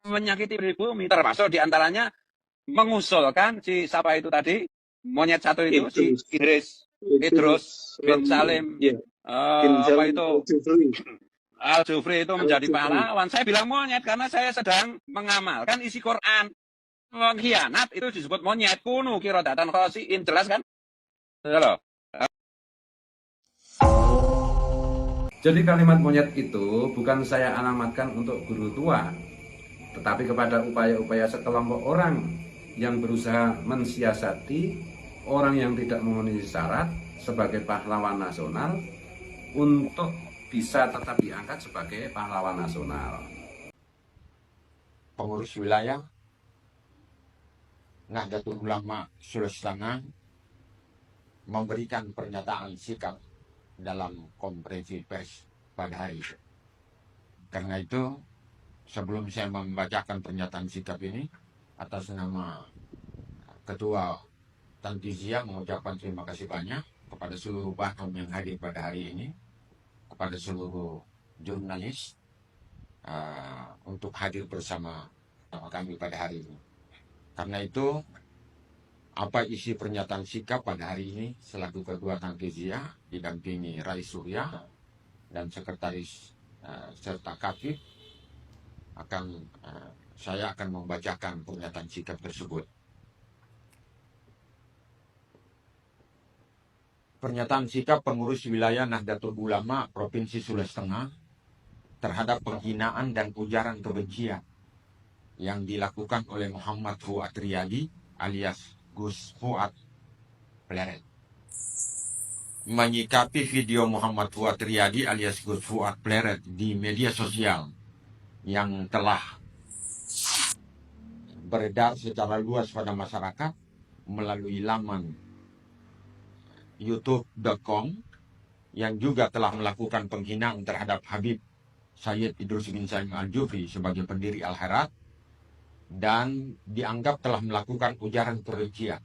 menyakiti pribumi, termasuk diantaranya mengusulkan si siapa itu tadi, monyet satu itu, si Idrus bin Salim, Ya, bin apa Salim itu, Al-Jufri. Al-Jufri itu menjadi Al-Jufri. pahlawan. Saya bilang monyet karena saya sedang mengamalkan isi Quran. Pengkhianat itu disebut monyet. Kunu kirodatan khosiin. Jelas kan? Halo. Jadi kalimat monyet itu bukan saya alamatkan untuk guru tua, tetapi kepada upaya-upaya sekelompok orang yang berusaha mensiasati orang yang tidak memenuhi syarat sebagai pahlawan nasional untuk bisa tetap diangkat sebagai pahlawan nasional. Pengurus wilayah Nahdlatul Ulama Sulawesi Tengah memberikan pernyataan sikap dalam konferensi pers pada hari itu. Karena itu, sebelum saya membacakan pernyataan sikap ini, atas nama Ketua Tantizia mengucapkan terima kasih banyak kepada seluruh bahkan yang hadir pada hari ini, kepada seluruh jurnalis untuk hadir bersama kami pada hari ini. Karena itu, apa isi pernyataan sikap pada hari ini selaku Ketua Tantizia didampingi Rais Surya dan Sekretaris serta Katib saya akan membacakan pernyataan sikap tersebut. Pernyataan sikap pengurus wilayah Nahdlatul Ulama Provinsi Sulawesi Tengah terhadap penghinaan dan ujaran kebencian yang dilakukan oleh Muhammad Fuad Riyadi alias Gus Fuad Pleret. Menyikapi video Muhammad Fuad Riyadi alias Gus Fuad Pleret di media sosial yang telah beredar secara luas pada masyarakat melalui laman youtube.com yang juga telah melakukan penghinaan terhadap Habib Sayyid Idrus bin Salim Al-Jufri sebagai pendiri Al-Herat dan dianggap telah melakukan ujaran kebencian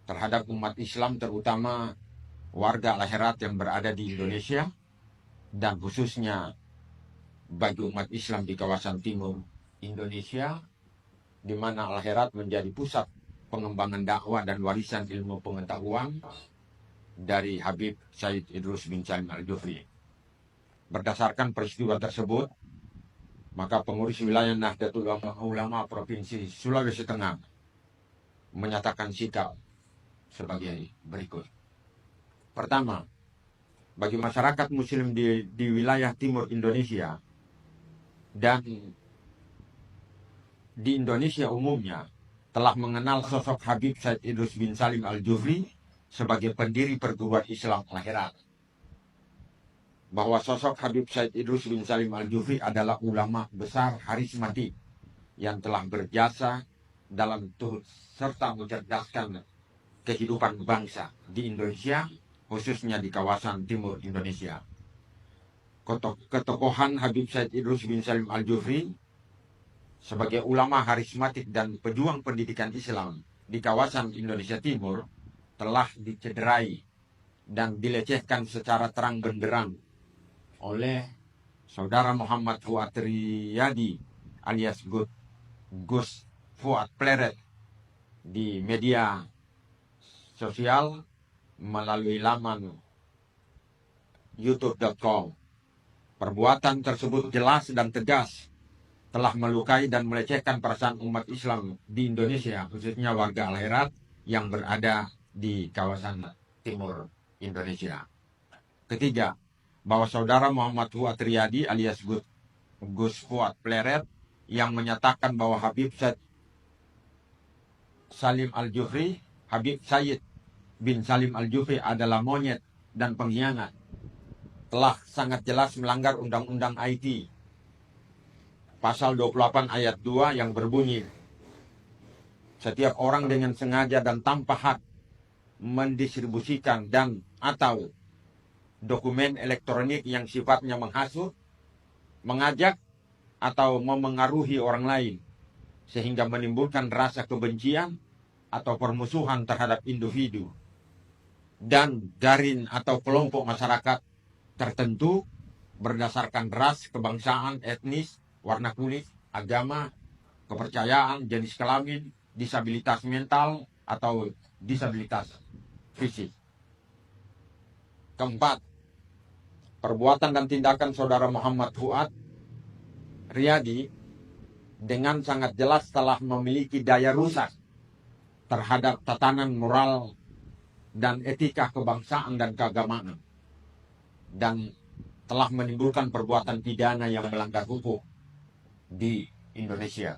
terhadap umat Islam, terutama warga Al-Herat yang berada di Indonesia dan khususnya bagi umat Islam di kawasan timur Indonesia, di mana Al-Herat menjadi pusat pengembangan dakwah dan warisan ilmu pengetahuan dari Habib Sayyid Idrus bin Salim Al-Jufri. Berdasarkan peristiwa tersebut, maka pengurus wilayah Nahdlatul Ulama Provinsi Sulawesi Tengah menyatakan sikap sebagai berikut. Pertama, bagi masyarakat muslim di wilayah timur Indonesia dan di Indonesia umumnya telah mengenal sosok Habib Sayyid Idrus bin Salim Al-Jufri sebagai pendiri perguruan Islam Al-Herat. Bahwa sosok Habib Sayyid Idrus bin Salim Al-Jufri adalah ulama besar harismatik yang telah berjasa dalam turut serta mencerdaskan kehidupan bangsa di Indonesia, khususnya di kawasan timur Indonesia. Ketokohan Habib Sayyid Idrus bin Salim Al-Jufri sebagai ulama harismatik dan pejuang pendidikan Islam di kawasan Indonesia Timur telah dicederai dan dilecehkan secara terang benderang oleh saudara Muhammad Fuad Riyadi alias Gus Fuad Pleret di media sosial melalui laman youtube.com. Perbuatan tersebut jelas dan tegas telah melukai dan melecehkan perasaan umat Islam di Indonesia, khususnya warga Al-Herat yang berada di kawasan timur Indonesia. Ketiga, bahwa saudara Muhammad Fuad Riyadi alias Gus Fuad Pleret yang menyatakan bahwa Habib Salim Al-Jufri, Habib Sayyid bin Salim Al-Jufri adalah monyet dan pengkhianat, telah sangat jelas melanggar Undang-Undang IT Pasal 28 ayat 2 yang berbunyi, setiap orang dengan sengaja dan tanpa hak mendistribusikan dan atau dokumen elektronik yang sifatnya menghasut, mengajak, atau memengaruhi orang lain sehingga menimbulkan rasa kebencian atau permusuhan terhadap individu dan garin atau kelompok masyarakat tertentu berdasarkan ras, kebangsaan, etnis, warna kulit, agama, kepercayaan, jenis kelamin, disabilitas mental, atau disabilitas fisik. Keempat, perbuatan dan tindakan saudara Muhammad Fuad Riyadi dengan sangat jelas telah memiliki daya rusak terhadap tatanan moral dan etika kebangsaan dan keagamaan, dan telah menimbulkan perbuatan pidana yang melanggar hukum di Indonesia.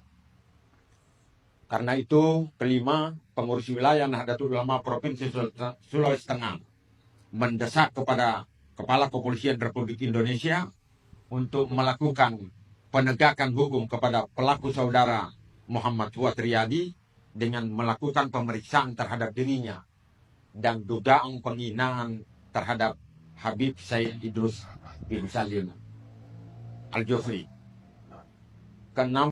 Karena itu, kelima, pengurus wilayah Nahdlatul Ulama Provinsi Sulawesi Tengah mendesak kepada Kepala Kepolisian Republik Indonesia untuk melakukan penegakan hukum kepada pelaku saudara Muhammad Fuad Riyadi dengan melakukan pemeriksaan terhadap dirinya dan dugaan penghinaan terhadap Habib Sayyid Idrus bin Salim Al-Jufri. Keenam,